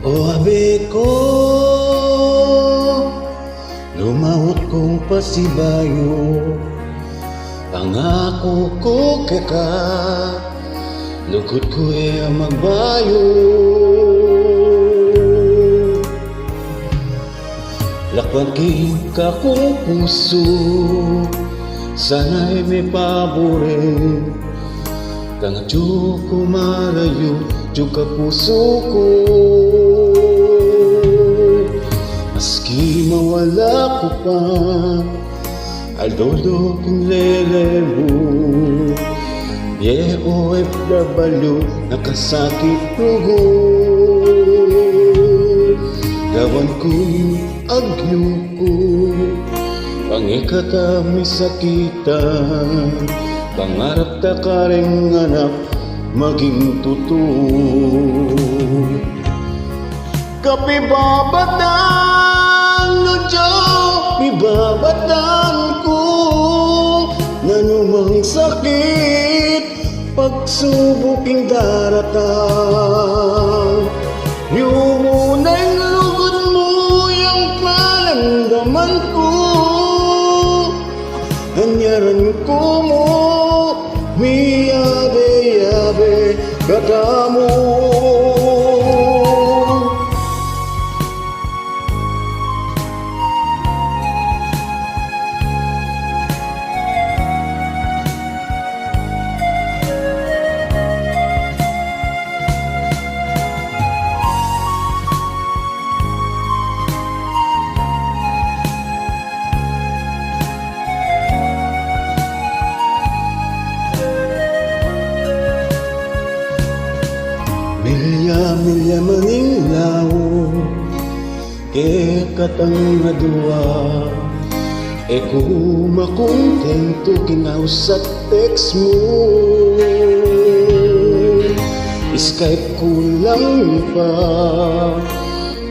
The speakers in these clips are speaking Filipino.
O abe ko, lumawot kong pasibayo, pangako ko kaka, lukot ko magbayo. Lakwakin ka kong puso, sana'y may paborin, kang tiyo ko marayo, tiyo ka puso ko. Maski mawala ko pa, alolo kong lele mo, OFW, nakasakit rugo. Gawan ko'y agyo ko, pangikatami sakitan, pangarap ta ka rin anak, maging totoo. Kapibabatan no Diyo, pibabatan ko, nanumang sakit, pagsubuking daratang. Yumunay lugod mo yung palandaman ko, hanyaran ko mo, miyabe-yabe gata mo. Milya maning lao, katang nadua, makontento kinaw sa text mo. Skype ko lang pa,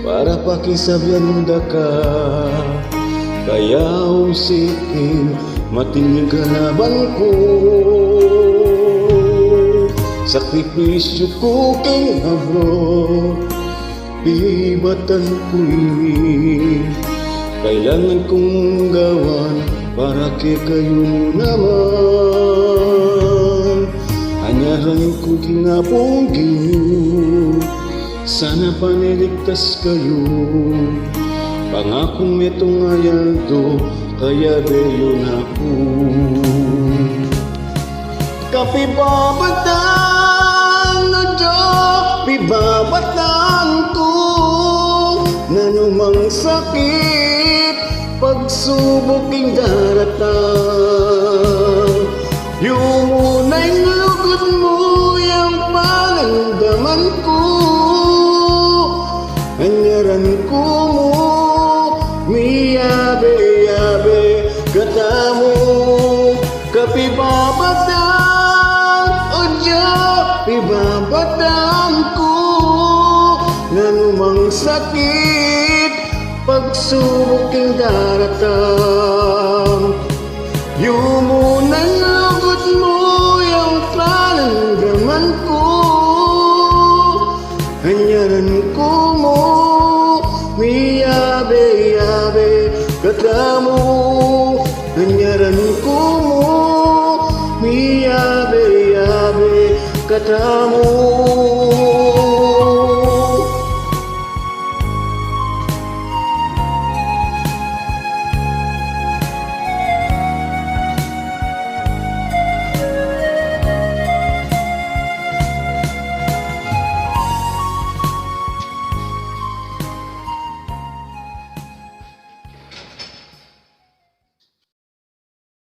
para pakisabyanda ka, kaya usikin matingin kalaban ko. Sakripisyo ko kay abro, pibatan ko'y kailangan kong gawan para kay kayo naman. Hanyaran ko kinapong ginyo, sana paniligtas kayo, pangakong itong ayaldo, kaya beyo na ko. Kapibabatan no Diyo, pibabatan ko, nanumang sakit, pagsubuking daratang. Yumunay lugod mo yung palandaman ko, hanyaran ko mo, miyabe-yabe gata mo. Kapibabatan pibabatan ko, nanumang sakit, pagsubuking daratang. Yumunay lugod mo yung palandaman ko, hanyaran ko mo, miyabe-yabe gata mo. Hanyaran ko mo, miyabe-yabe gata mo.